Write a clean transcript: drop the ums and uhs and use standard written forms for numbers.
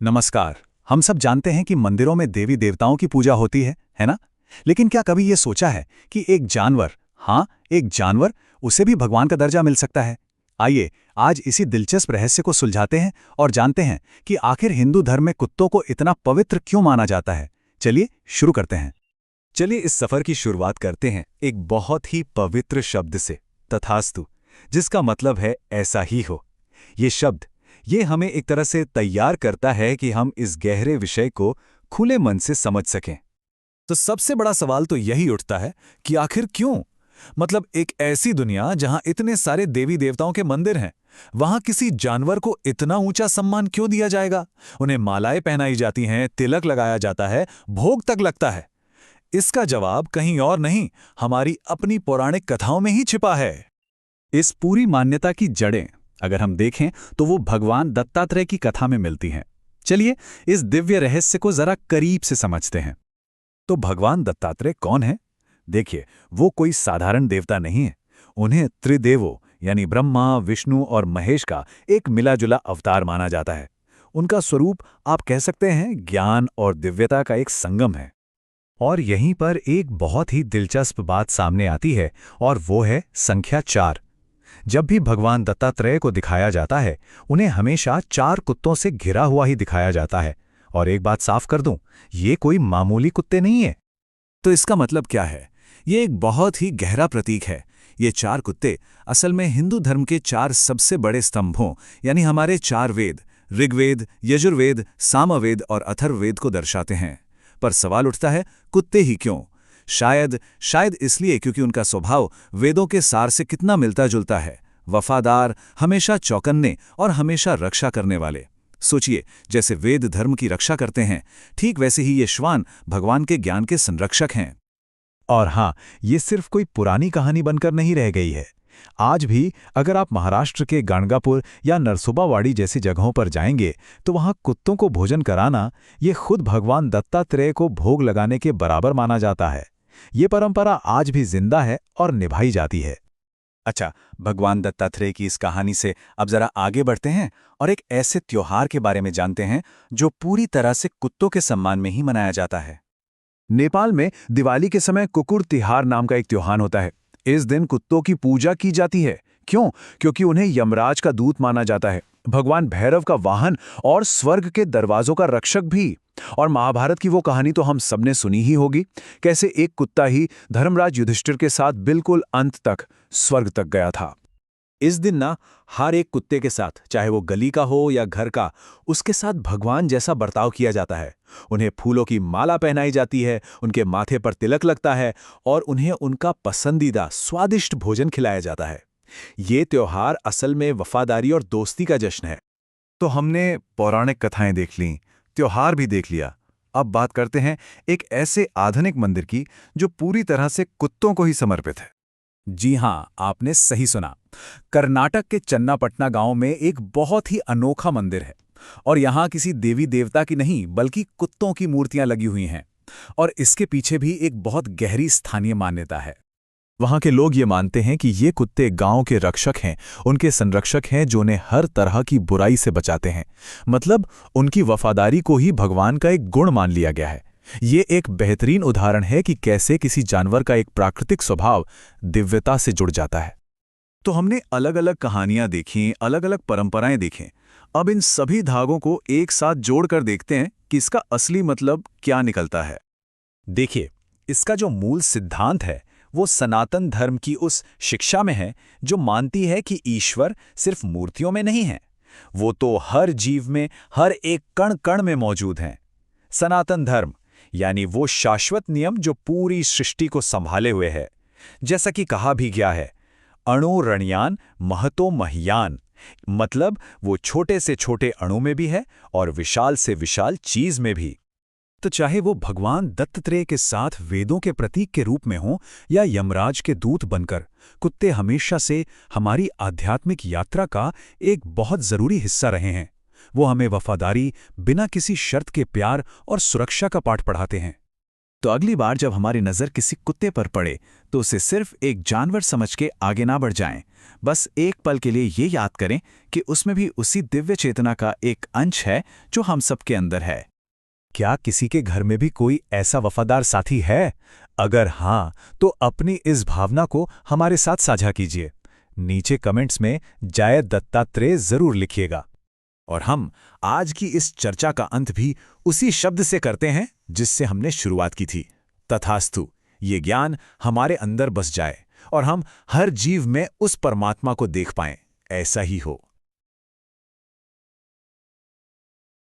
नमस्कार। हम सब जानते हैं कि मंदिरों में देवी देवताओं की पूजा होती है ना? लेकिन क्या कभी ये सोचा है कि एक जानवर, हाँ, एक जानवर, उसे भी भगवान का दर्जा मिल सकता है? आइए, आज इसी दिलचस्प रहस्य को सुलझाते हैं और जानते हैं कि आखिर हिंदू धर्म में कुत्तों को इतना पवित्र क्यों माना जाता है। चलिए शुरू करते हैं। चलिए इस सफर की शुरुआत करते हैं एक बहुत ही पवित्र शब्द से, तथास्तु, जिसका मतलब है ऐसा ही हो। ये हमें एक तरह से तैयार करता है कि हम इस गहरे विषय को खुले मन से समझ सकें। तो सबसे बड़ा सवाल तो यही उठता है कि आखिर क्यों? मतलब एक ऐसी दुनिया जहां इतने सारे देवी देवताओं के मंदिर हैं, वहां किसी जानवर को इतना ऊंचा सम्मान क्यों दिया जाएगा? उन्हें मालाएं पहनाई जाती हैं, तिलक लगाया जाता है, भोग तक लगता है। इसका जवाब कहीं और नहीं, हमारी अपनी पौराणिक कथाओं में ही छिपा है। इस पूरी मान्यता की जड़ें अगर हम देखें तो वो भगवान दत्तात्रेय की कथा में मिलती हैं। चलिए इस दिव्य रहस्य को जरा करीब से समझते हैं। तो भगवान दत्तात्रेय कौन है? देखिए, वो कोई साधारण देवता नहीं है। उन्हें त्रिदेवों यानी ब्रह्मा, विष्णु और महेश का एक मिला-जुला अवतार माना जाता है। उनका स्वरूप आप कह सकते हैं ज्ञान और दिव्यता का एक संगम है। और यहीं पर एक बहुत ही दिलचस्प बात सामने आती है और वो है संख्या 4। जब भी भगवान दत्तात्रेय को दिखाया जाता है, उन्हें हमेशा 4 कुत्तों से घिरा हुआ ही दिखाया जाता है। और एक बात साफ कर दूं, ये कोई मामूली कुत्ते नहीं है। तो इसका मतलब क्या है? ये एक बहुत ही गहरा प्रतीक है। ये 4 कुत्ते असल में हिंदू धर्म के 4 सबसे बड़े स्तंभों यानी हमारे 4 वेद, ऋग्वेद, यजुर्वेद, सामवेद और अथर्ववेद को दर्शाते हैं। पर सवाल उठता है, कुत्ते ही क्यों? शायद इसलिए क्योंकि उनका स्वभाव वेदों के सार से कितना मिलता जुलता है। वफादार, हमेशा चौकन्ने और हमेशा रक्षा करने वाले। सोचिए, जैसे वेद धर्म की रक्षा करते हैं, ठीक वैसे ही ये श्वान भगवान के ज्ञान के संरक्षक हैं। और हाँ, ये सिर्फ कोई पुरानी कहानी बनकर नहीं रह गई है। आज भी अगर आप महाराष्ट्र के गाणगापुर या नरसोबावाड़ी जैसी जगहों पर जाएंगे, तो वहाँ कुत्तों को भोजन कराना ये खुद भगवान दत्तात्रेय को भोग लगाने के बराबर माना जाता है। ये परंपरा आज भी जिंदा है और निभाई जाती है। अच्छा, भगवान दत्तात्रेय की इस कहानी से अब जरा आगे बढ़ते हैं और एक ऐसे त्योहार के बारे में जानते हैं जो पूरी तरह से कुत्तों के सम्मान में ही मनाया जाता है। नेपाल में दिवाली के समय कुकुर तिहार नाम का एक त्योहार होता है। इस दिन कुत्तों की पूजा की जाती है। क्यों? क्योंकि उन्हें यमराज का दूत माना जाता है, भगवान भैरव का वाहन और स्वर्ग के दरवाजों का रक्षक भी। और महाभारत की वो कहानी तो हम सबने सुनी ही होगी, कैसे एक कुत्ता ही धर्मराज युधिष्ठिर के साथ बिल्कुल अंत तक स्वर्ग तक गया था। इस दिन ना, हर एक कुत्ते के साथ, चाहे वो गली का हो या घर का, उसके साथ भगवान जैसा बर्ताव किया जाता है। उन्हें फूलों की माला पहनाई जाती है, उनके माथे पर तिलक लगता है और उन्हें उनका पसंदीदा स्वादिष्ट भोजन खिलाया जाता है। ये त्योहार असल में वफादारी और दोस्ती का जश्न है। तो हमने पौराणिक कथाएं देख लीं, त्योहार भी देख लिया। अब बात करते हैं एक ऐसे आधुनिक मंदिर की जो पूरी तरह से कुत्तों को ही समर्पित है। जी हां, आपने सही सुना। कर्नाटक के चन्नापटना गांव में एक बहुत ही अनोखा मंदिर है और यहां किसी देवी देवता की नहीं बल्कि कुत्तों की मूर्तियां लगी हुई हैं। और इसके पीछे भी एक बहुत गहरी स्थानीय मान्यता है। वहां के लोग ये मानते हैं कि ये कुत्ते गांव के रक्षक हैं, उनके संरक्षक हैं जो उन्हें हर तरह की बुराई से बचाते हैं। मतलब उनकी वफादारी को ही भगवान का एक गुण मान लिया गया है। ये एक बेहतरीन उदाहरण है कि कैसे किसी जानवर का एक प्राकृतिक स्वभाव दिव्यता से जुड़ जाता है। तो हमने अलग अलग कहानियां देखी, अलग अलग परंपराएं देखें। अब इन सभी धागों को एक साथ जोड़कर देखते हैं कि इसका असली मतलब क्या निकलता है। देखिए, इसका जो मूल सिद्धांत है वो सनातन धर्म की उस शिक्षा में है जो मानती है कि ईश्वर सिर्फ मूर्तियों में नहीं है, वो तो हर जीव में, हर एक कण कण में मौजूद हैं। सनातन धर्म यानी वो शाश्वत नियम जो पूरी सृष्टि को संभाले हुए है। जैसा कि कहा भी गया है, अणु रणयान महतो मह्यान, मतलब वो छोटे से छोटे अणु में भी है और विशाल से विशाल चीज में भी। तो चाहे वो भगवान दत्तात्रेय के साथ वेदों के प्रतीक के रूप में हो या यमराज के दूत बनकर, कुत्ते हमेशा से हमारी आध्यात्मिक यात्रा का एक बहुत जरूरी हिस्सा रहे हैं। वो हमें वफादारी, बिना किसी शर्त के प्यार और सुरक्षा का पाठ पढ़ाते हैं। तो अगली बार जब हमारी नज़र किसी कुत्ते पर पड़े तो उसे सिर्फ एक जानवर समझ के आगे ना बढ़ जाएं, बस एक पल के लिए ये याद करें कि उसमें भी उसी दिव्य चेतना का एक अंश है जो हम सबके अंदर है। क्या किसी के घर में भी कोई ऐसा वफादार साथी है? अगर हाँ, तो अपनी इस भावना को हमारे साथ साझा कीजिए। नीचे कमेंट्स में जय दत्तात्रेय जरूर लिखिएगा। और हम आज की इस चर्चा का अंत भी उसी शब्द से करते हैं जिससे हमने शुरुआत की थी। तथास्तु, ये ज्ञान हमारे अंदर बस जाए और हम हर जीव में उस परमात्मा को देख पाएं। ऐसा ही हो।